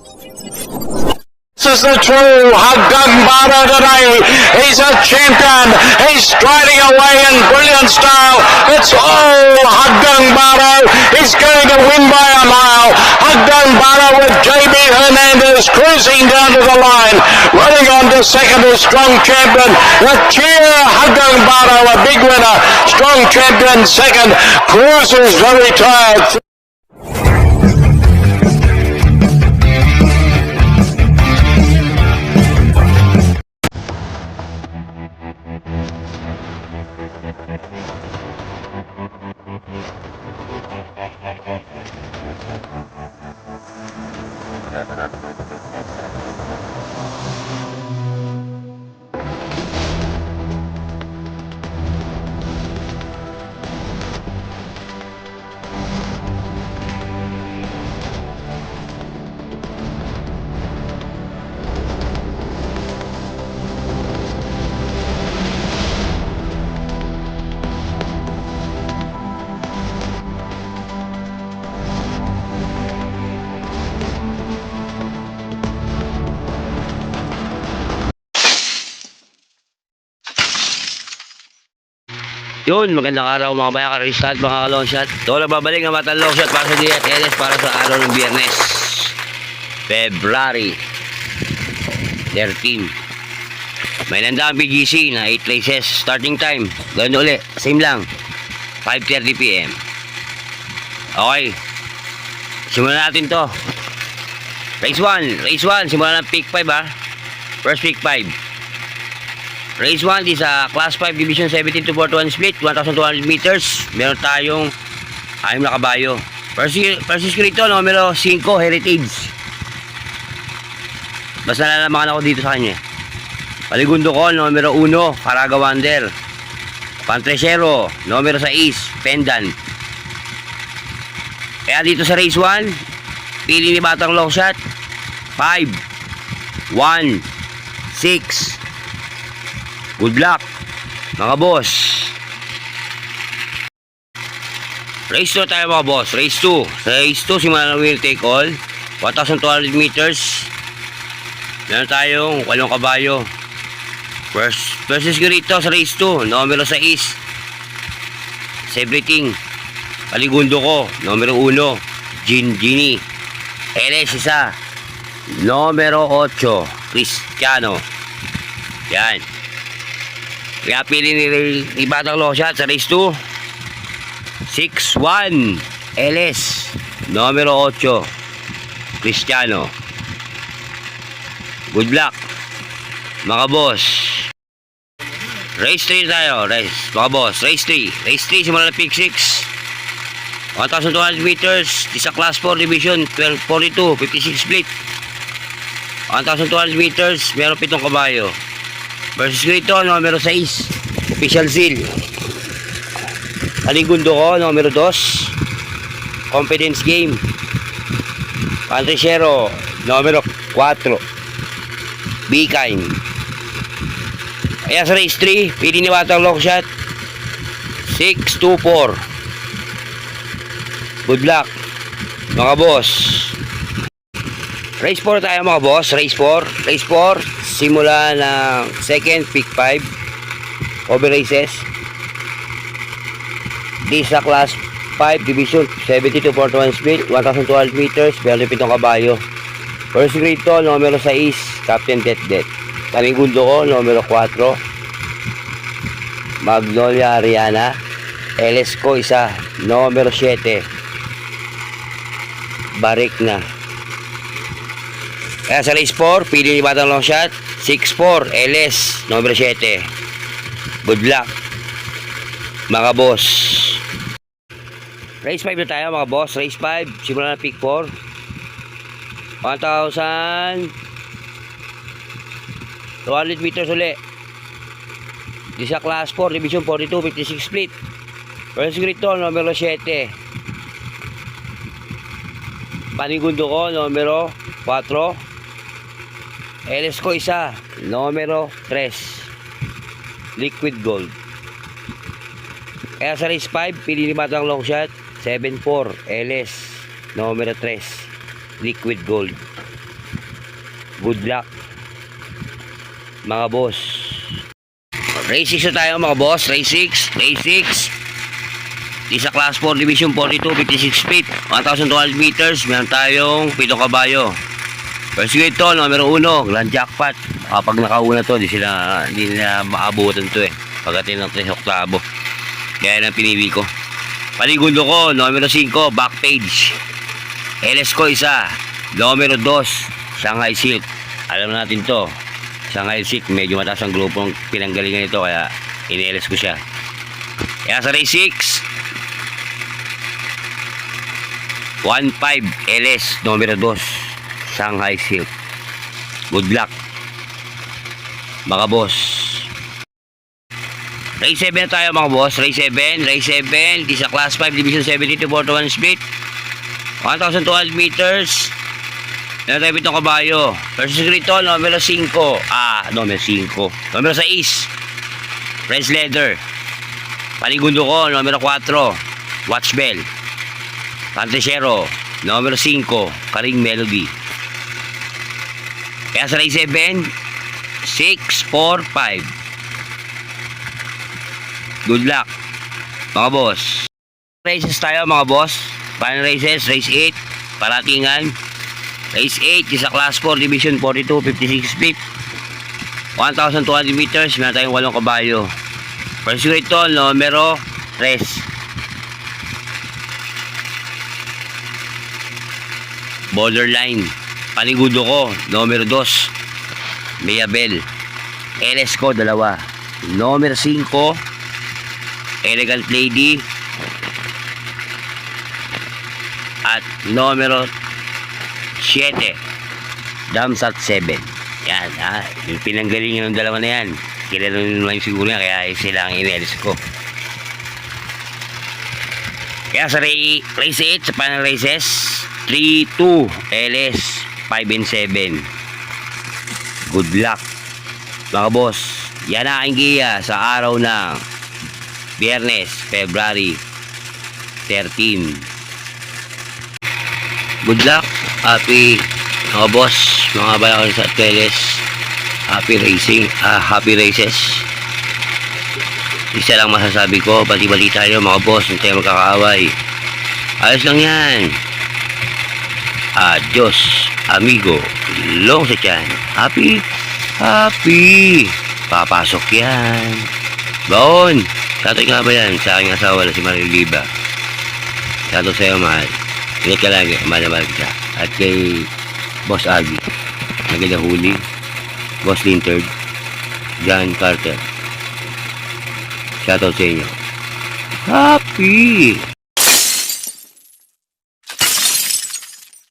This is the true Haggang Bara today. He's a champion. He's striding away in brilliant style. It's all Haggang Bara. He's going to win by a mile. Haggang Bara with JB Hernandez cruising down to the line. Running on to second is Strong Champion. The cheer Haggang Bara, a big winner. Strong Champion second. Cruises very tired. Yun, magandang araw mga bayan, karistat, mga long shot. Ito na babalik ang batang long shot para sa DFLS para sa araw ng Biyernes, February 13. May nanda ang BGC na 8 races. Starting time, ganoon ulit, same lang, 5:30 PM. Okay, simulan natin to. Race 1, simulan ng pick 5 ha. First pick 5. Race 1 is a Class 5 Division 17 to 41 split, 1,200 meters. Meron tayong 6 na kabayo. Francisco rito, numero 5, Heritage. Basta nalalaman ako dito sa kanya. Paligundo ko, numero 1, Caraga Wander. Pantresero, numero 6, Pendant. Kaya dito sa race 1, pili ni Batang Long Shot, 5, 1, 6. Good luck, mga boss. Race 2 tayo mga boss. Race 2. Sa race 2, simulan ng winner take all. 1,200 meters. Meron tayong 8 kabayo. Versus rito sa race 2. Numero 6. Everything. Paligundo ko. Numero 1. Gini. LS isa. Numero 8. Cristiano. Yan. Kaya pili ni Batang Long Shot sa race 2. 6-1 LS numero 8 Cristiano. Good luck mga boss. Race 3 tayo. Mga boss, race 3 simula ng pick 6, 1,200 meters. Isa class 4 division 1242 56 split, 1,200 meters. Meron 7 kabayo. Versus rito, numero 6, Official Seal. Paligundo ko, numero 2, Confidence Game. Pantresero, numero 4, Be Kind. Kaya sa race 3, pili ni Batang Long Shot, 6-2-4. Good luck, mga boss. Race 4 tayo mga boss. Race 4, simula ng second pick 5 over races. Di sa class 5 division 70 to 41 split, 1,200 meters. Meron 7 kabayo. First grade to, numero 6, Captain Det. Paligundo ko, numero 4, Magnolia Ariana. LS ko isa, numero 7, Barik na. Kaya sa race 4, pili ni Batang Long Shot, 6-4 LS numero 7. Good luck mga boss. Race 5 na tayo mga boss. Race 5, simula na pick 4, 1,200 meters uli. Di sa class 4 division 42 56 split. First grade to, numero 7, Panigundo ko, numero 4, LS ko isa, numero 3, Liquid Gold. Kaya sa race 5, pili ni Batang Long Shot, 7-4 LS numero 3, Liquid Gold. Good luck, mga boss. Race 6 na tayo mga boss. Race 6. Di sa Class 4 Division 42, 56 feet, 1,200 meters. Meron tayong 7 kabayo. First grade to, numero 1, Grand Jackpot. Kapag nakauna to, di nila maabutan to eh. Pagdating ng 3 Oktabo. Kaya lang pinili ko. Panigundo ko, numero 5, Backpage. LS ko isa, numero 2, Shanghai Silk. Alam natin to, Shanghai Silk, medyo mataas ang grupong pinanggalingan nito, kaya in-LS ko siya. Kaya sa race 6, 1.5 LS, numero 2, Shanghai Silk. Good luck, mga boss. Race 7 na tayo mga boss. Race 7. Di sa Class 5 Division 72, 41 split, 1,200 meters. Meron tayo 7 kabayo. Versus rito, numero 5. Numero 6, French Leather. Panigundo ko, numero 4, Watch Bell. Cantesero, numero 5, Karing Melody. Kaya sa race 7, 6, 4, 5. Good luck, mga boss. Races tayo mga boss. Final races, race 8, Paratingan. Race 8, sa Class 4 Division 42, 56 feet, 1,200 meters. Meron tayong 8 kabayo. First grade to, numero 3, Borderline. Panigudo ko, numero 2, Mayabel. LS ko, 2, numero 5, Elegant Lady. At numero 7, Damsat 7. Yan, yung pinanggalingan ng dalawa na yan. Kilala nyo lang siguro yan, kaya sila ang in-LS ko. Kaya sa race 8, sa final races, 3, 2, LS, 5 and 7. Good luck, mga boss. Yan ang aking giya sa araw ng Biyernes, February 13. Good luck, happy mga boss, mga balakon sa Teles. Happy racing, happy races. Isa lang masasabi ko, bati-bati tayo mga boss, hindi tayo magkakaaway. Ayos lang yan. Adios, amigo. Long sa tiyan. Happy. Papasok yan. Baon. Shoutout nga ba yan sa aking asawa na si Mariliba. Shoutout sa'yo, mahal. Ingat ka lagi, mahal na mahal kita. At kay Boss Agi, Nagagahuli, Boss Linterd, John Carter. Shoutout sa inyo. Happy!